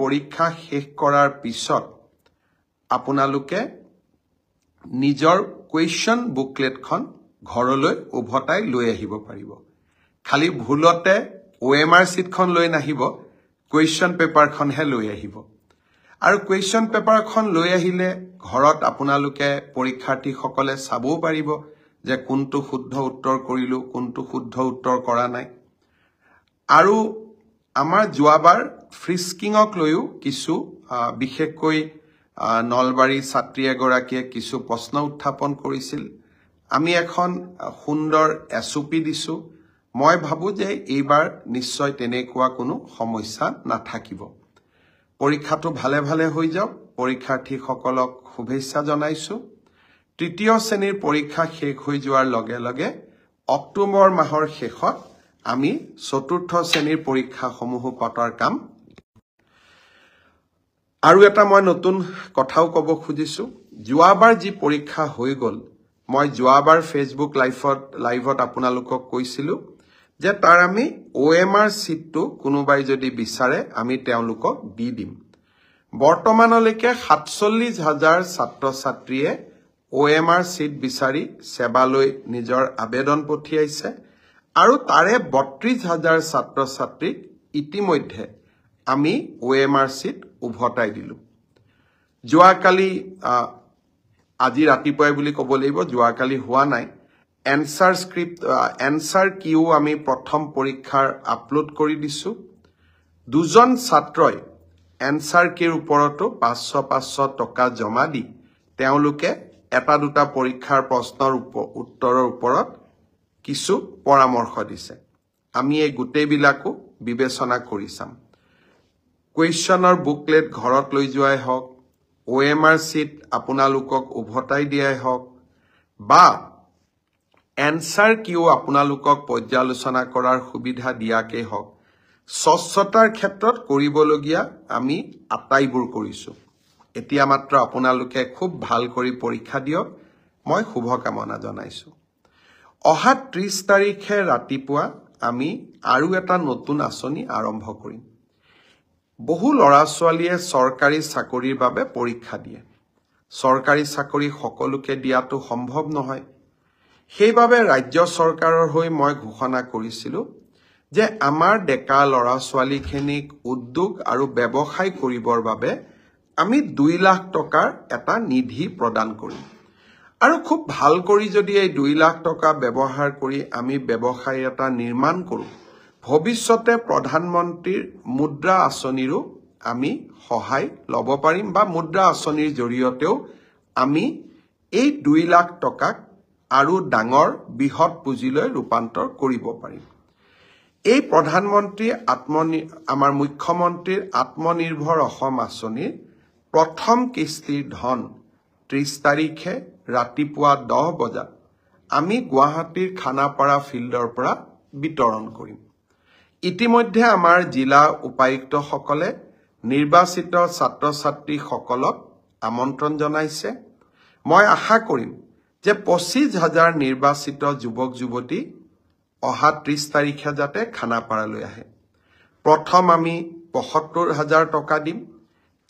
পৰীক্ষা শেষ কৰাৰ পিছত আপোনালোকে নিজৰ কুৱেশ্যন বুকলেটখন ঘৰলৈ উভতাই লৈ আহিব পাৰিব খালি ভুলতে OMR চিটখন লৈ নাহিব কুৱেশ্যন পেপাৰখনহে লৈ আহিব আৰু কুৱেশ্যন পেপাৰখন লৈ আহিলে ঘৰত আপোনালোকে পৰীক্ষাৰ্থীসকলে চাবও পাৰিব যে কোনটো শুদ্ধ উত্তৰ কৰিলো কোনটো শুদ্ধ উত্তৰ কৰা নাই আৰু আমাৰ যোৱাবাৰ ফ্ৰিস্কিংক লৈও কিছু বিশেষকৈ নলবাৰী ছাত্ৰী এগৰাকীয়ে কিছু প্ৰশ্ন উত্থাপন কৰিছিল আমি এখন সুন্দৰ SOP দিছো মই ভাবো যে এইবাৰ নিশ্চয় তেনেকুৱা কোনো সমস্যা নাথাকিব পৰীক্ষাটো ভালে ভালে হৈ যাওক পৰীক্ষাৰ্থীসকলক শুভেচ্ছা জনাইছো তৃতীয় শ্ৰেণীৰ পৰীক্ষা শেষ হৈ যোৱাৰ লগে লগে অক্টোবৰ মাহৰ শেষত আমি চতুৰ্থ শ্ৰেণীৰ পৰীক্ষাসমূহ পতাৰ কাম আৰু এটা মই নতুন কথাও ক'ব খুজিছো যোৱাবাৰ যি পৰীক্ষা হৈ গল মই যোৱাবাৰ ফেসবুক লাইভত আপোনালোকক কৈছিলো যে তাৰ আমি OMR সিটটো কোনোবাই যদি বিচাৰে আমি তেওঁলোকক দি দিম বৰ্তমানলৈকে ৪৭,০০০ ছাত্ৰ ছাত্ৰীয়ে OMR সিট বিচাৰি সেৱালৈ নিজৰ আবেদন পঠিয়াইছে আৰু তাৰে ৩২,০০০ ছাত্ৰ ছাত্ৰীক ইতিমধ্যে আমি OMR সিট উভতাই দিলো যোৱাকালি আজি ৰাতিপুৱাই বুলি ক'ব লাগিব যোৱাকালি হোৱা নাই এনসাৰ কিউ আমি প্ৰথম পৰীক্ষাৰ আপলোড কৰি দিছো দুজন ছাত্ৰই এনসাৰ কিৰ ওপৰতো ৫০০ টকা জমা দি তেওঁলোকে এটা দুটা পৰীক্ষাৰ প্ৰশ্নৰ উত্তৰৰ ওপৰত কিছু পৰামৰ্শ দিছে আমি এই গোটেইবিলাকো বিবেচনা কৰি চাম কুৱেশ্যনৰ বুকলেট ঘৰত লৈ যোৱাই হওক OMR সিট আপোনালোকক উভতাই দিয়াই হওক বা এনসাৰ কিউ আপোনালোকক পৰ্যালোচনা কৰাৰ সুবিধা দিয়াকে হওক স্বচ্ছতাৰ ক্ষেত্ৰত কৰিবলগীয়া আমি আটাইবোৰ কৰিছো এতিয়া মাত্ৰ আপোনালোকে খুব ভাল কৰি পৰীক্ষা দিয়ক মই শুভকামনা জনাইছো অহা ৩০ তাৰিখে ৰাতিপুৱা আমি আৰু এটা নতুন আঁচনি আৰম্ভ কৰিম বহু লৰা ছোৱালীয়ে চৰকাৰী চাকৰিৰ বাবে পৰীক্ষা দিয়ে চৰকাৰী চাকৰি সকলোকে দিয়াটো সম্ভৱ নহয় সেইবাবে ৰাজ্য চৰকাৰৰ হৈ মই ঘোষণা কৰিছিলো যে আমাৰ ডেকা লৰা ছোৱালীখিনিক উদ্যোগ আৰু ব্যৱসায় কৰিবৰ বাবে আমি ২ লাখ টকাৰ এটা নিধি প্ৰদান কৰিম আৰু খুব ভাল কৰি যদি এই ২ লাখ টকা ব্যৱহাৰ কৰি আমি ব্যৱসায় এটা নিৰ্মাণ কৰো ভৱিষ্যতে প্ৰধানমন্ত্ৰীৰ মুদ্ৰা আঁচনিৰো আমি সহায় ল'ব পাৰিম বা মুদ্ৰা আঁচনিৰ জৰিয়তেও আমি এই ২ লাখ টকাক আৰু ডাঙৰ বৃহৎ পুঁজিলৈ ৰূপান্তৰ কৰিব পাৰিম এই প্ৰধানমন্ত্ৰী আমাৰ মুখ্যমন্ত্ৰীৰ আত্মনিৰ্ভৰ অসম আঁচনিৰ প্ৰথম কিস্তিৰ ধন ৩০ তাৰিখে ৰাতিপুৱা ১০ বজাত আমি গুৱাহাটীৰ খানাপাৰা ফিল্ডৰ পৰা বিতৰণ কৰিম ইতিমধ্যে আমাৰ জিলা উপায়ুক্তসকলে নিৰ্বাচিত ছাত্ৰ ছাত্ৰীসকলক আমন্ত্ৰণ জনাইছে মই আশা কৰিম যে ২৫,০০০ নিৰ্বাচিত যুৱক যুৱতী অহা ৩০ তাৰিখে যাতে খানাপাৰালৈ আহে প্ৰথম আমি ৭৫,০০০ টকা দিম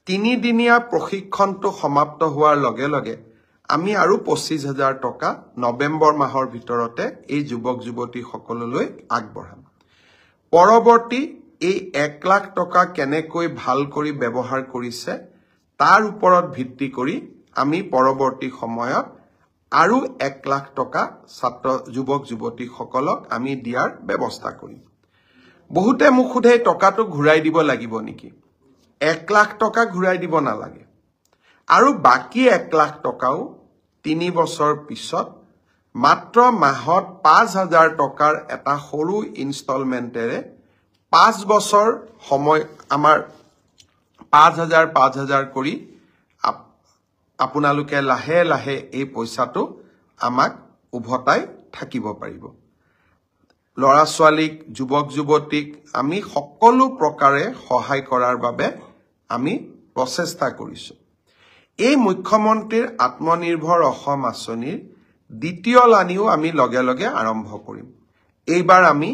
৩ দিনীয়া প্ৰশিক্ষণটো সমাপ্ত হোৱাৰ লগে লগে আমি আৰু ২৫,০০০ টকা নৱেম্বৰ মাহৰ ভিতৰতে এই যুৱক যুৱতীসকললৈ আগবঢ়াম পৰৱৰ্তী এই ১ লাখ টকা কেনেকৈ ভাল কৰি ব্যৱহাৰ কৰিছে তাৰ ওপৰত ভিত্তি কৰি আমি পৰৱৰ্তী সময়ত আৰু ১ লাখ টকা ছাত্ৰ যুৱক যুৱতীসকলক আমি দিয়াৰ ব্যৱস্থা কৰিম বহুতে মোক সোধে টকাটো ঘূৰাই দিব লাগিব নেকি ১ লাখ টকা ঘূৰাই দিব নালাগে আৰু বাকি ১ লাখ টকাও ৩ বছৰ পিছত মাত্ৰ মাহত ৫,০০০ টকাৰ এটা সৰু ইনষ্টলমেন্টেৰে ৫ বছৰ সময় আমাৰ ৫,০০০ কৰি আপোনালোকে লাহে লাহে এই পইচাটো আমাক উভতাই থাকিব পাৰিব লৰা ছোৱালীক যুৱক যুৱতীক আমি সকলো প্ৰকাৰে সহায় কৰাৰ বাবে আমি প্ৰচেষ্টা কৰিছো এই মুখ্যমন্ত্ৰীৰ আত্মনিৰ্ভৰ অসম আঁচনিৰ দ্বিতীয় লানিও আমি লগে লগে আৰম্ভ কৰিম এইবাৰ আমি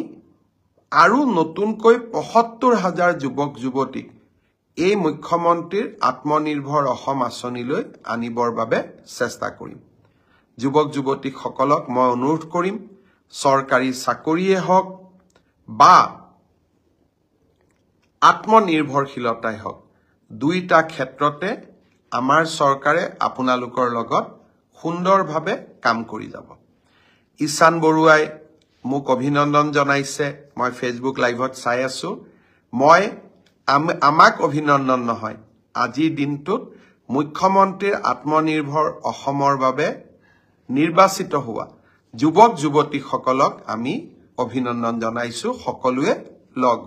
আৰু নতুনকৈ ৭৫,০০০ যুৱক যুৱতীক এই মুখ্যমন্ত্ৰীৰ আত্মনিৰ্ভৰ অসম আঁচনিলৈ আনিবৰ বাবে চেষ্টা কৰিম যুৱক যুৱতীসকলক মই অনুৰোধ কৰিম চৰকাৰী চাকৰিয়ে হওক বা আত্মনিৰ্ভৰশীলতাই হওক দুইটা ক্ষেত্ৰতে আমাৰ চৰকাৰে আপোনালোকৰ লগত সুন্দৰভাৱে কাম কৰি যাব ঈশান বৰুৱাই মোক অভিনন্দন জনাইছে মই ফেচবুক লাইভত চাই আছো মই আমাক অভিনন্দন নহয় আজিৰ দিনটোত মুখ্যমন্ত্ৰীৰ আত্মনিৰ্ভৰ অসমৰ বাবে নিৰ্বাচিত হোৱা যুৱক যুৱতীসকলক আমি অভিনন্দন জনাইছো সকলোৱে লগ